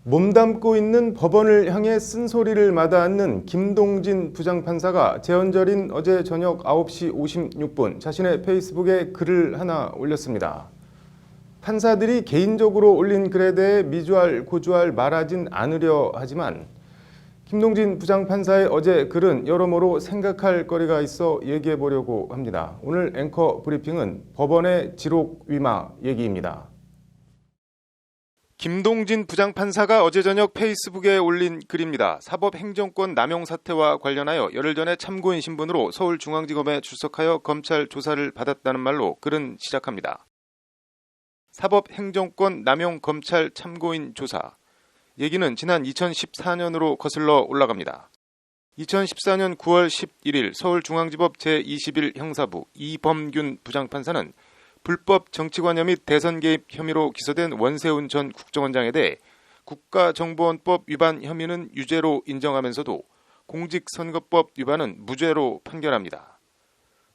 몸담고 있는 법원을 향해 쓴소리를 마다않는 김동진 부장판사가 재헌절인 어제 저녁 9시 56분 자신의 페이스북에 글을 하나 올렸습니다. 판사들이 개인적으로 올린 글에 대해 미주알 고주알 말하진 않으려 하지만 김동진 부장판사의 어제 글은 여러모로 생각할 거리가 있어 얘기해 보려고 합니다. 오늘 앵커 브리핑은 법원의 지록 위마 얘기입니다. 김동진 부장판사가 어제 저녁 페이스북에 올린 글입니다. 사법행정권 남용 사태와 관련하여 열흘 전에 참고인 신분으로 서울중앙지검에 출석하여 검찰 조사를 받았다는 말로 글은 시작합니다. 사법행정권 남용 검찰 참고인 조사. 얘기는 지난 2014년으로 거슬러 올라갑니다. 2014년 9월 11일 서울중앙지법 제21 형사부 이범균 부장판사는 불법 정치관여 및 대선 개입 혐의로 기소된 원세훈 전 국정원장에 대해 국가정보원법 위반 혐의는 유죄로 인정하면서도 공직선거법 위반은 무죄로 판결합니다.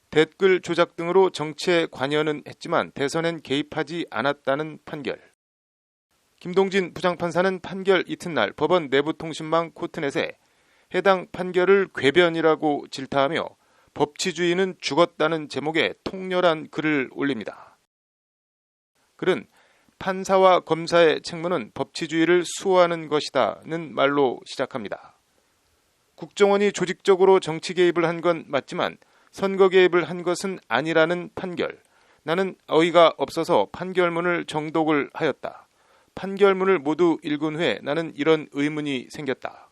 댓글 조작 등으로 정치에 관여는 했지만 대선엔 개입하지 않았다는 판결. 김동진 부장판사는 판결 이튿날 법원 내부통신망 코트넷에 해당 판결을 궤변이라고 질타하며 법치주의는 죽었다는 제목의 통렬한 글을 올립니다. 글은 판사와 검사의 책무는 법치주의를 수호하는 것이다는 말로 시작합니다. 국정원이 조직적으로 정치 개입을 한 건 맞지만 선거 개입을 한 것은 아니라는 판결. 나는 어이가 없어서 판결문을 정독을 하였다. 판결문을 모두 읽은 후에 나는 이런 의문이 생겼다.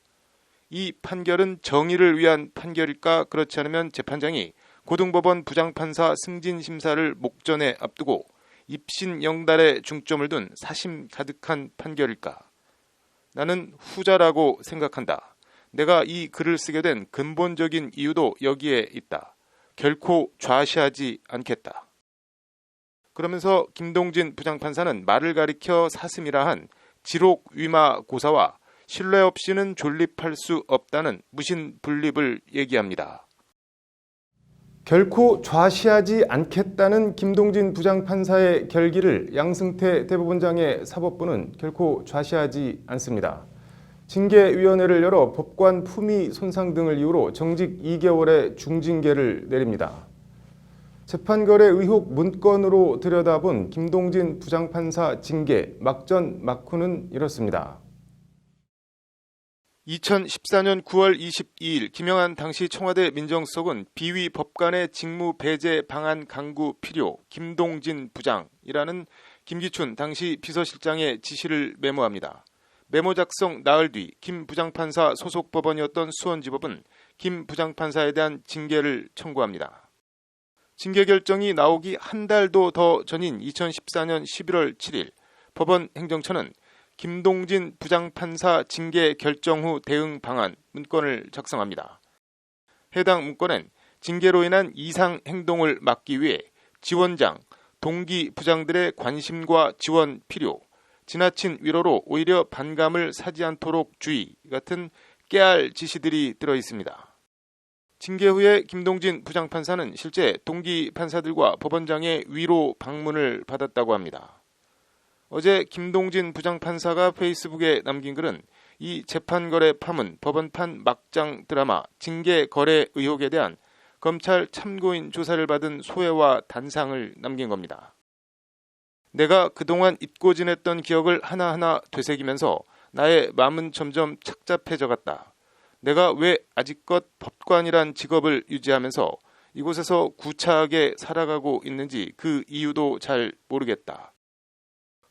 이 판결은 정의를 위한 판결일까? 그렇지 않으면 재판장이 고등법원 부장판사 승진 심사를 목전에 앞두고 입신영달에 중점을 둔 사심 가득한 판결일까? 나는 후자라고 생각한다. 내가 이 글을 쓰게 된 근본적인 이유도 여기에 있다. 결코 좌시하지 않겠다. 그러면서 김동진 부장판사는 말을 가리켜 사슴이라 한 지록 위마 고사와 신뢰 없이는 존립할 수 없다는 무신 분립을 얘기합니다. 결코 좌시하지 않겠다는 김동진 부장판사의 결기를 양승태 대법원장의 사법부는 결코 좌시하지 않습니다. 징계위원회를 열어 법관 품위 손상 등을 이유로 정직 2개월의 중징계를 내립니다. 재판거래 의혹 문건으로 들여다본 김동진 부장판사 징계 막전 막후는 이렇습니다. 2014년 9월 22일 김영한 당시 청와대 민정수석은 비위 법관의 직무 배제 방안 강구 필요 김동진 부장이라는 김기춘 당시 비서실장의 지시를 메모합니다. 메모 작성 나흘 뒤 김 부장판사 소속 법원이었던 수원지법은 김 부장판사에 대한 징계를 청구합니다. 징계 결정이 나오기 한 달도 더 전인 2014년 11월 7일 법원 행정처는 김동진 부장판사 징계 결정 후 대응 방안 문건을 작성합니다. 해당 문건엔 징계로 인한 이상 행동을 막기 위해 지원장, 동기 부장들의 관심과 지원 필요, 지나친 위로로 오히려 반감을 사지 않도록 주의 같은 깨알 지시들이 들어 있습니다. 징계 후에 김동진 부장판사는 실제 동기 판사들과 법원장의 위로 방문을 받았다고 합니다. 어제 김동진 부장판사가 페이스북에 남긴 글은 이 재판거래 파문 법원판 막장 드라마 징계 거래 의혹에 대한 검찰 참고인 조사를 받은 소회와 단상을 남긴 겁니다. 내가 그동안 잊고 지냈던 기억을 하나하나 되새기면서 나의 마음은 점점 착잡해져 갔다. 내가 왜 아직껏 법관이란 직업을 유지하면서 이곳에서 구차하게 살아가고 있는지 그 이유도 잘 모르겠다.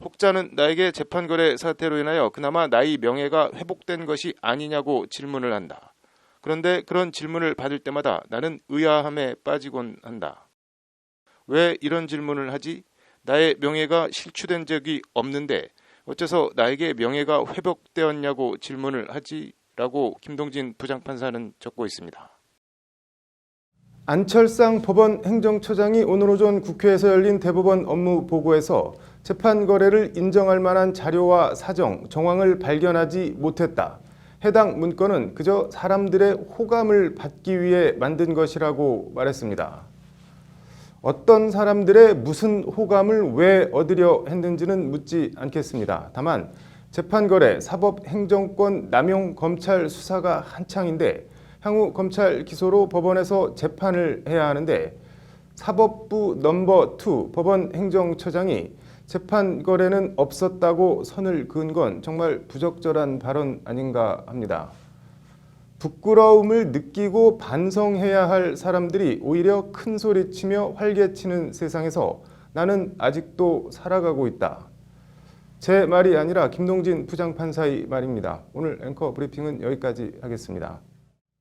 혹자는 나에게 재판거래 사태로 인하여 그나마 나의 명예가 회복된 것이 아니냐고 질문을 한다. 그런데 그런 질문을 받을 때마다 나는 의아함에 빠지곤 한다. 왜 이런 질문을 하지? 나의 명예가 실추된 적이 없는데 어째서 나에게 명예가 회복되었냐고 질문을 하지? 라고 김동진 부장판사는 적고 있습니다. 안철상 법원 행정처장이 오늘 오전 국회에서 열린 대법원 업무 보고에서 재판 거래를 인정할 만한 자료와 사정, 정황을 발견하지 못했다. 해당 문건은 그저 사람들의 호감을 받기 위해 만든 것이라고 말했습니다. 어떤 사람들의 무슨 호감을 왜 얻으려 했는지는 묻지 않겠습니다. 다만 재판거래, 사법행정권 남용 검찰 수사가 한창인데 향후 검찰 기소로 법원에서 재판을 해야 하는데 사법부 넘버 2 법원 행정처장이 재판 거래는 없었다고 선을 그은 건 정말 부적절한 발언 아닌가 합니다. 부끄러움을 느끼고 반성해야 할 사람들이 오히려 큰 소리치며 활개치는 세상에서 나는 아직도 살아가고 있다. 제 말이 아니라 김동진 부장판사의 말입니다. 오늘 앵커 브리핑은 여기까지 하겠습니다.